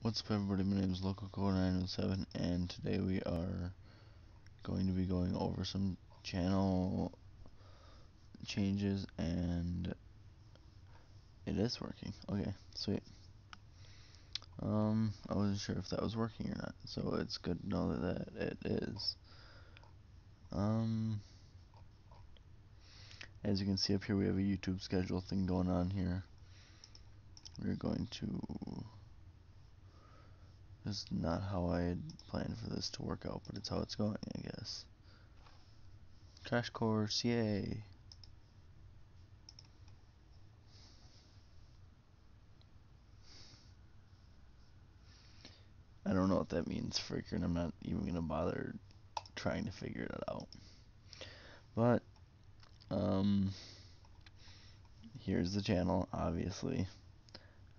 What's up everybody, my name is LocalCore907 and today we are going to be going over some channel changes and it is working. Okay, sweet. I wasn't sure if that was working or not, so it's good to know that it is. As you can see up here, we have a YouTube schedule thing going on here. We're going to... This is not how I had planned for this to work out, but it's how it's going, I guess. Crash course, yay! I don't know what that means, freaker, and I'm not even gonna bother trying to figure it out. But, here's the channel, obviously.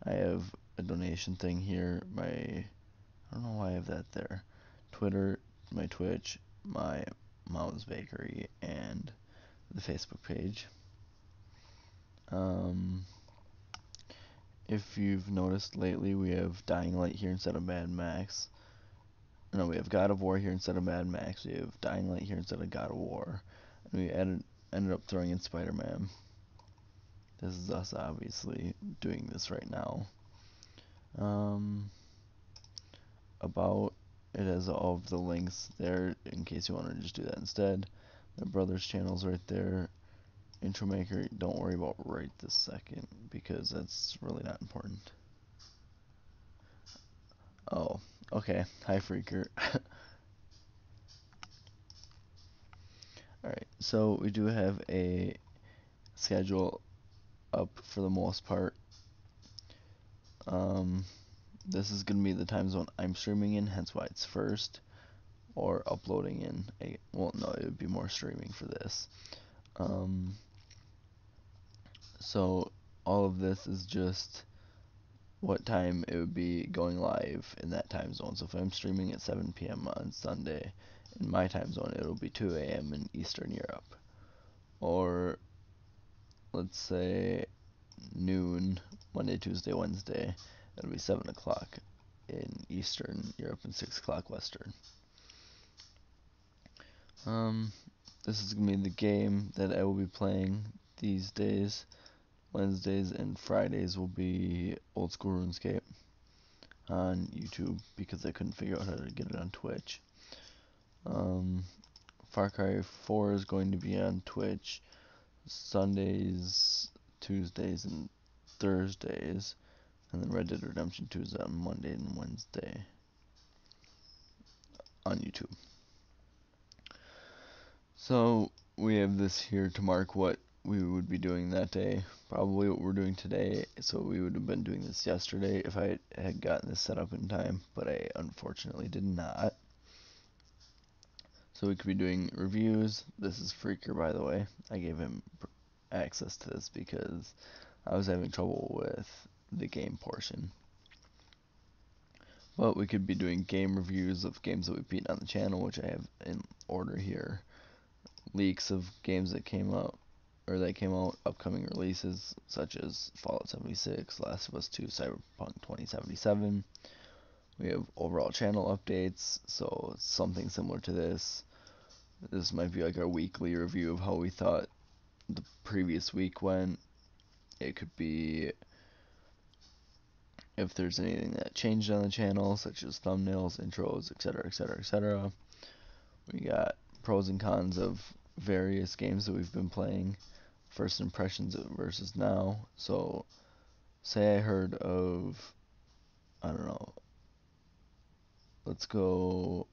I have a donation thing here, I don't know why I have that there. Twitter, my Twitch, my Mom's Bakery, and the Facebook page. If you've noticed lately, we have Dying Light here instead of Mad Max. No, we have God of War here instead of Mad Max. We have Dying Light here instead of God of War. And we ended up throwing in Spider-Man. This is us obviously doing this right now. About it has all of the links there in case you want to just do that instead. My brother's channel's right there. Intro maker, don't worry about right this second because that's really not important. Oh, okay. Hi, Freaker. Alright, so we do have a schedule up for the most part. This is going to be the time zone I'm streaming in, hence why it's first. Or uploading in well, no, it would be more streaming for this. So all of this is just what time it would be going live in that time zone. So if I'm streaming at 7 p.m. on Sunday, in my time zone, it'll be 2 a.m. in Eastern Europe. Or let's say noon, Monday, Tuesday, Wednesday, it'll be 7 o'clock in Eastern Europe and 6 o'clock Western. This is going to be the game that I will be playing these days. Wednesdays and Fridays will be Old School RuneScape on YouTube because I couldn't figure out how to get it on Twitch. Far Cry 4 is going to be on Twitch Sundays, Tuesdays, and Thursdays. And then Red Dead Redemption 2 is on Monday and Wednesday on YouTube. So we have this here to mark what we would be doing that day. Probably what we're doing today. So we would have been doing this yesterday if I had gotten this set up in time, but I unfortunately did not. So we could be doing reviews. This is Freaker, by the way. I gave him access to this because I was having trouble with the game portion. But we could be doing game reviews of games that we've beaten on the channel, which I have in order here. Leaks of games that came out, upcoming releases, such as Fallout 76, Last of Us 2, Cyberpunk 2077. We have overall channel updates, so something similar to this. This might be like our weekly review of how we thought the previous week went. It could be if there's anything that changed on the channel, such as thumbnails, intros, etc., etc., etc. We got pros and cons of various games that we've been playing, first impressions versus now. So, say I heard of, I don't know, let's go,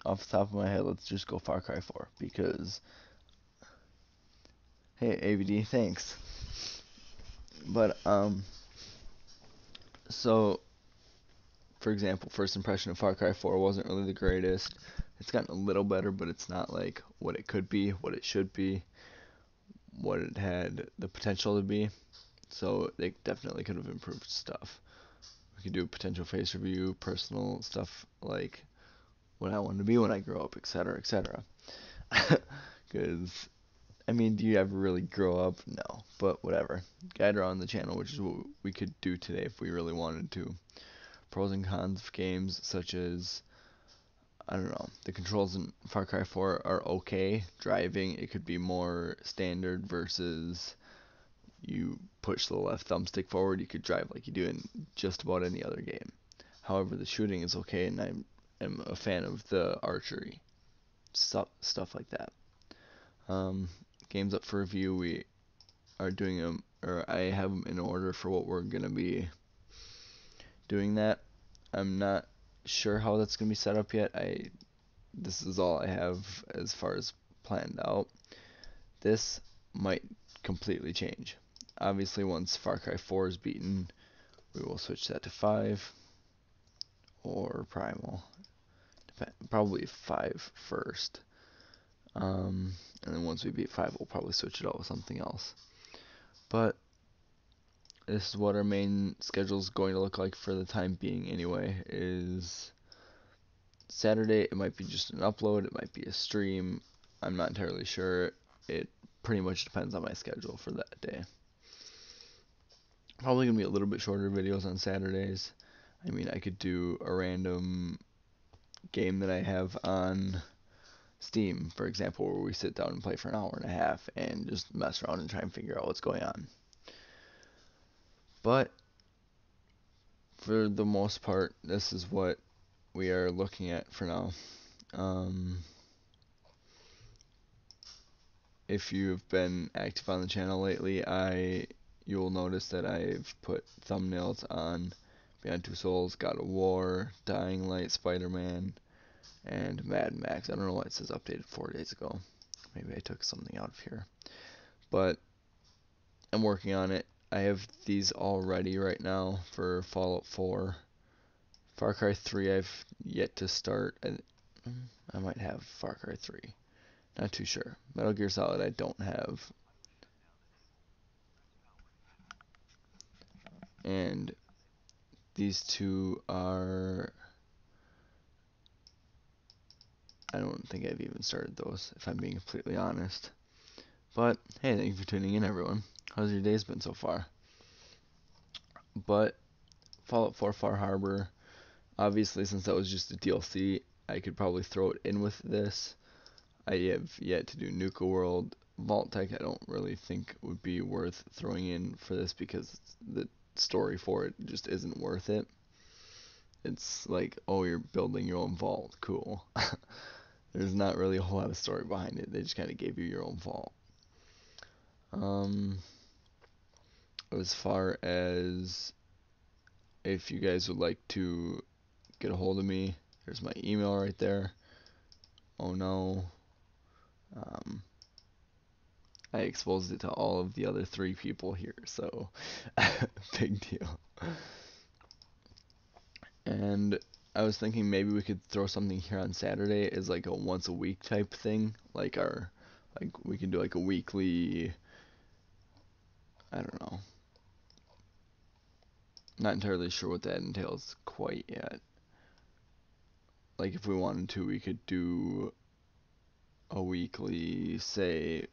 off the top of my head, let's just go Far Cry 4, because, hey, AVD, thanks. But, so, for example, first impression of Far Cry 4 wasn't really the greatest. It's gotten a little better, but it's not like what it could be, what it should be, what it had the potential to be. So they definitely could have improved stuff. We could do a potential face review, personal stuff like what I wanted to be when I grow up, etc., etc. Because I mean, do you ever really grow up? No, but whatever. Guide around the channel, which is what we could do today if we really wanted to. Pros and cons of games such as, I don't know, the controls in Far Cry 4 are okay. Driving, it could be more standard versus you push the left thumbstick forward, you could drive like you do in just about any other game. However, the shooting is okay, and I'm a fan of the archery, stuff like that. Um, Games up for review, we are doing them, or I have them in order for what we're gonna be doing that. I'm not sure how that's gonna be set up yet. This is all I have as far as planned out. This might completely change. Obviously, once Far Cry 4 is beaten, we will switch that to 5 or Primal. Probably 5 first. And then once we beat 5, we'll probably switch it out with something else. But this is what our main schedule is going to look like for the time being anyway, is Saturday, it might be just an upload, it might be a stream, I'm not entirely sure. It pretty much depends on my schedule for that day. Probably going to be a little bit shorter videos on Saturdays. I mean, I could do a random game that I have on Steam, for example, where we sit down and play for an hour and a half and just mess around and try and figure out what's going on. But for the most part, this is what we are looking at for now. If you've been active on the channel lately, you will notice that I've put thumbnails on Beyond Two Souls, God of War, Dying Light, Spider-Man, and Mad Max. I don't know why it says updated 4 days ago. Maybe I took something out of here. But I'm working on it. I have these all ready right now for Fallout 4. Far Cry 3 I've yet to start. I might have Far Cry 3. Not too sure. Metal Gear Solid I don't have. And these two are... I don't think I've even started those, if I'm being completely honest. But, hey, thank you for tuning in, everyone. How's your days been so far? But, Fallout 4 Far Harbor, obviously, since that was just a DLC, I could probably throw it in with this. I have yet to do Nuka World. Vault-Tec I don't really think would be worth throwing in for this because the story for it just isn't worth it. It's like, oh, you're building your own vault. Cool. There's not really a whole lot of story behind it. They just kind of gave you your own vault. As far as if you guys would like to get a hold of me, there's my email right there. Oh no. I exposed it to all of the other 3 people here, so big deal. And I was thinking maybe we could throw something here on Saturday as like a once a week type thing, like we can do like a weekly, I don't know. Not entirely sure what that entails quite yet. Like if we wanted to, we could do a weekly, say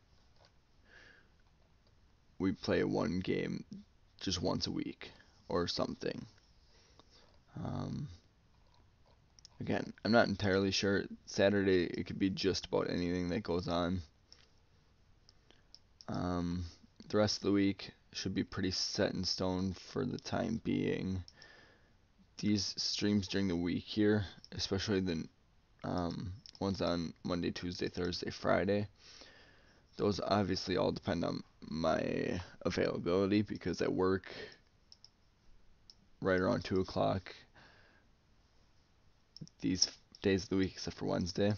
we play one game just once a week or something. Again, I'm not entirely sure. Saturday, it could be just about anything that goes on. The rest of the week should be pretty set in stone for the time being. These streams during the week here, especially the ones on Monday, Tuesday, Thursday, Friday, those obviously all depend on my availability because I work right around 2 o'clock these days of the week except for Wednesday.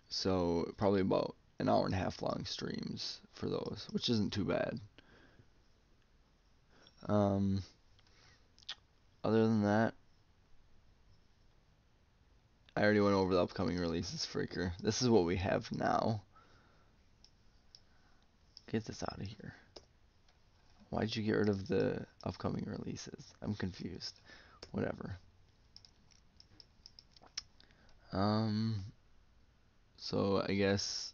So probably about an hour and a half long streams for those, which isn't too bad. Other than that, I already went over the upcoming releases, Freaker. This is what we have now. Get this out of here. Why'd you get rid of the upcoming releases? I'm confused. Whatever. So I guess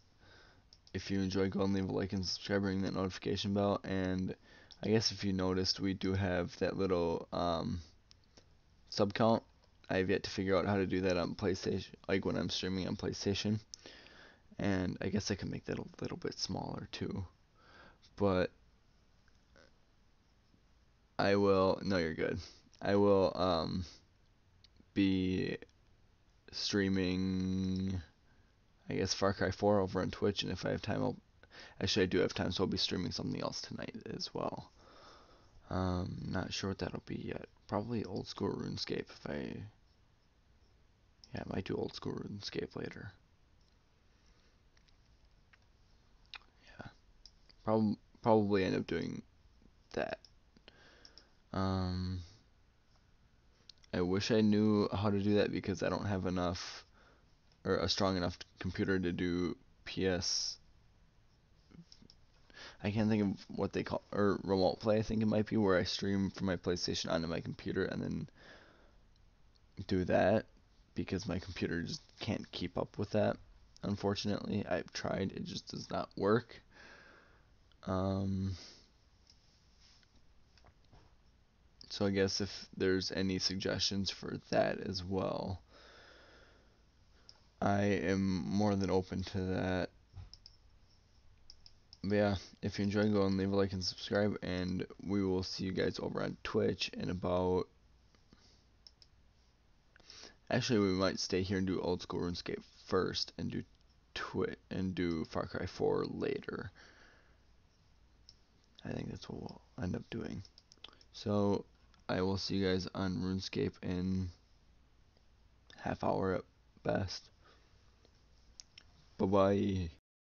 if you enjoy, go and leave a like and subscribe, ring that notification bell. And I guess if you noticed, we do have that little sub count. I've yet to figure out how to do that on PlayStation, like when I'm streaming on PlayStation. And I guess I can make that a little bit smaller too. But I will, no, you're good. I will be streaming, I guess, Far Cry 4 over on Twitch, and if I have time, actually I do have time, so I'll be streaming something else tonight as well. Not sure what that'll be yet. Probably old school RuneScape if yeah, I might do old school RuneScape later. Yeah, probably end up doing that. Um, I wish I knew how to do that because I don't have enough or a strong enough computer to do PS. I can't think of what they call or remote play. I think it might be where I stream from my PlayStation onto my computer and then do that because my computer just can't keep up with that. Unfortunately, I've tried, it just does not work. So I guess if there's any suggestions for that as well, I am more than open to that. But yeah, if you enjoy, go and leave a like and subscribe, and we will see you guys over on Twitch in about. Actually, we might stay here and do old school RuneScape first, and do Far Cry 4 later. I think that's what we'll end up doing. So I will see you guys on RuneScape in half hour at best. Bye bye.